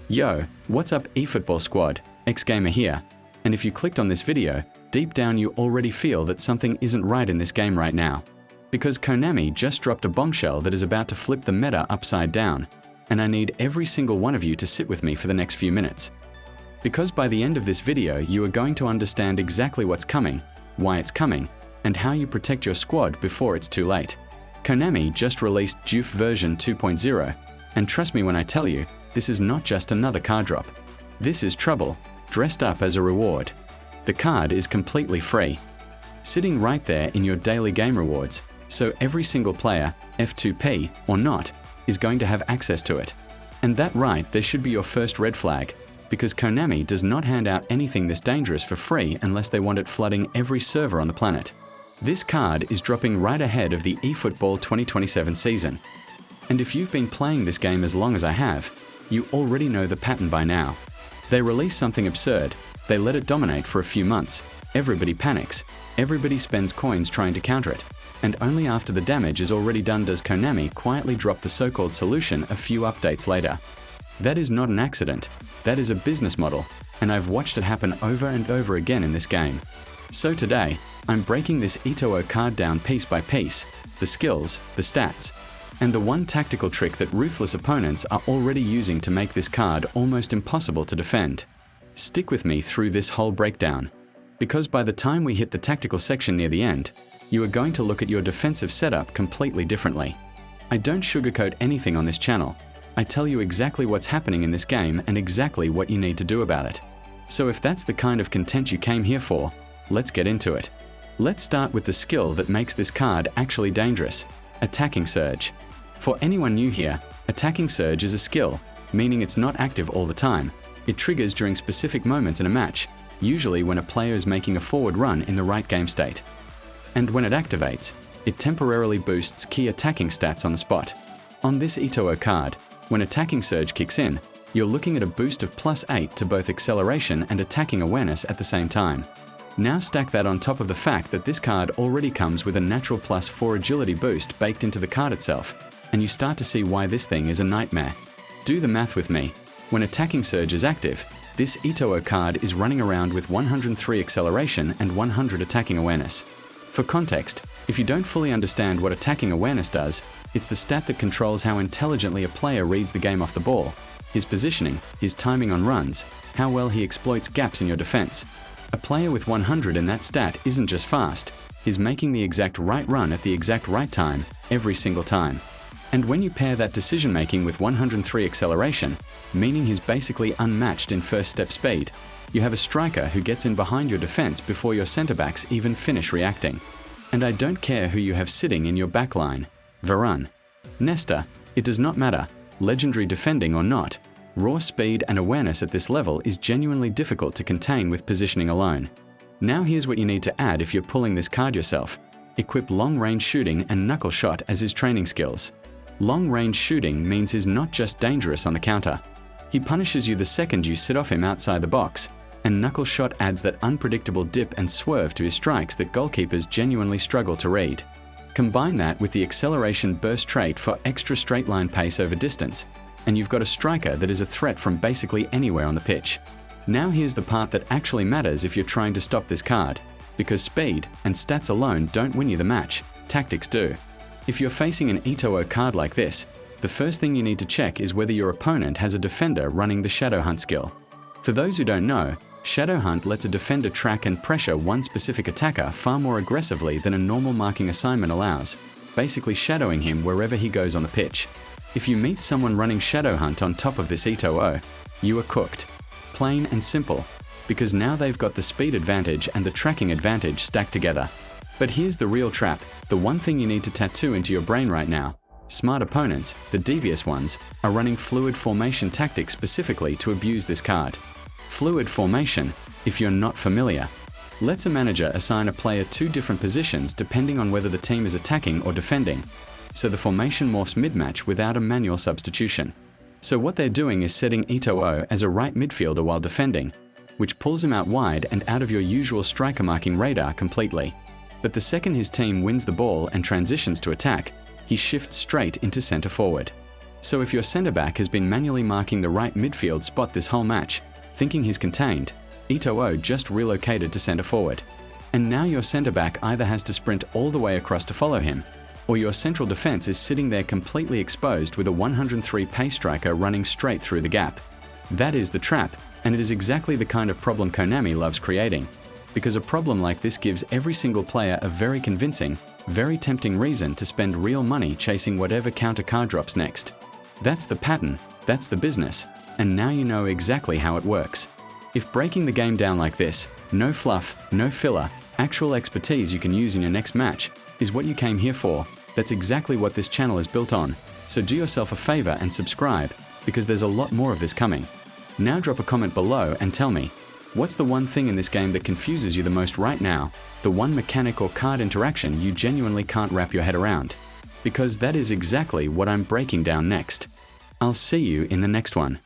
Yo, what's up Efootball squad, X-Gamer here, and if you clicked on this video, deep down you already feel that something isn't right in this game right now. Because Konami just dropped a bombshell that is about to flip the meta upside down, and I need every single one of you to sit with me for the next few minutes. Because by the end of this video you are going to understand exactly what's coming, why it's coming, and how you protect your squad before it's too late. Konami just released Diouf version 2.0, and trust me when I tell you, this is not just another card drop. This is trouble, dressed up as a reward. The card is completely free, sitting right there in your daily game rewards, so every single player, F2P or not, is going to have access to it. And that right there should be your first red flag, because Konami does not hand out anything this dangerous for free unless they want it flooding every server on the planet. This card is dropping right ahead of the Efootball 2027 season. And if you've been playing this game as long as I have, you already know the pattern by now. They release something absurd, they let it dominate for a few months, everybody panics, everybody spends coins trying to counter it, and only after the damage is already done does Konami quietly drop the so-called solution a few updates later. That is not an accident, that is a business model, and I've watched it happen over and over again in this game. So today, I'm breaking this EtoO card down piece by piece, the skills, the stats, and the one tactical trick that ruthless opponents are already using to make this card almost impossible to defend. Stick with me through this whole breakdown, because by the time we hit the tactical section near the end, you are going to look at your defensive setup completely differently. I don't sugarcoat anything on this channel. I tell you exactly what's happening in this game and exactly what you need to do about it. So if that's the kind of content you came here for, let's get into it. Let's start with the skill that makes this card actually dangerous, Attacking Surge. For anyone new here, Attacking Surge is a skill, meaning it's not active all the time. It triggers during specific moments in a match, usually when a player is making a forward run in the right game state. And when it activates, it temporarily boosts key attacking stats on the spot. On this EtoO card, when Attacking Surge kicks in, you're looking at a boost of +8 to both acceleration and attacking awareness at the same time. Now stack that on top of the fact that this card already comes with a natural +4 agility boost baked into the card itself, and you start to see why this thing is a nightmare. Do the math with me. When Attacking Surge is active, this EtoO card is running around with 103 acceleration and 100 attacking awareness. For context, if you don't fully understand what attacking awareness does, it's the stat that controls how intelligently a player reads the game off the ball, his positioning, his timing on runs, how well he exploits gaps in your defense. A player with 100 in that stat isn't just fast, he's making the exact right run at the exact right time, every single time. And when you pair that decision making with 103 acceleration, meaning he's basically unmatched in first step speed, you have a striker who gets in behind your defense before your centre backs even finish reacting. And I don't care who you have sitting in your backline, Varane, Nesta, it does not matter, legendary defending or not, raw speed and awareness at this level is genuinely difficult to contain with positioning alone. Now here's what you need to add if you're pulling this card yourself. Equip long-range shooting and knuckle shot as his training skills. Long-range shooting means he's not just dangerous on the counter. He punishes you the second you sit off him outside the box, and knuckle shot adds that unpredictable dip and swerve to his strikes that goalkeepers genuinely struggle to read. Combine that with the acceleration burst trait for extra straight line pace over distance, and you've got a striker that is a threat from basically anywhere on the pitch. Now here's the part that actually matters if you're trying to stop this card, because speed and stats alone don't win you the match, tactics do. If you're facing an EtoO card like this, the first thing you need to check is whether your opponent has a defender running the Shadow Hunt skill. For those who don't know, Shadow Hunt lets a defender track and pressure one specific attacker far more aggressively than a normal marking assignment allows, basically shadowing him wherever he goes on the pitch. If you meet someone running Shadow Hunt on top of this EtoO, you are cooked. Plain and simple, because now they've got the speed advantage and the tracking advantage stacked together. But here's the real trap, the one thing you need to tattoo into your brain right now. Smart opponents, the devious ones, are running fluid formation tactics specifically to abuse this card. Fluid formation, if you're not familiar, lets a manager assign a player two different positions depending on whether the team is attacking or defending, so the formation morphs mid-match without a manual substitution. So what they're doing is setting EtoO as a right midfielder while defending, which pulls him out wide and out of your usual striker marking radar completely. But the second his team wins the ball and transitions to attack, he shifts straight into centre forward. So if your centre-back has been manually marking the right midfield spot this whole match, thinking he's contained, EtoO just relocated to centre-forward. And now your centre-back either has to sprint all the way across to follow him, or your central defence is sitting there completely exposed with a 103 pace striker running straight through the gap. That is the trap, and it is exactly the kind of problem Konami loves creating, because a problem like this gives every single player a very convincing, very tempting reason to spend real money chasing whatever counter card drops next. That's the pattern, that's the business, and now you know exactly how it works. If breaking the game down like this, no fluff, no filler, actual expertise you can use in your next match, is what you came here for, that's exactly what this channel is built on. So do yourself a favor and subscribe, because there's a lot more of this coming. Now drop a comment below and tell me, what's the one thing in this game that confuses you the most right now? The one mechanic or card interaction you genuinely can't wrap your head around? Because that is exactly what I'm breaking down next. I'll see you in the next one.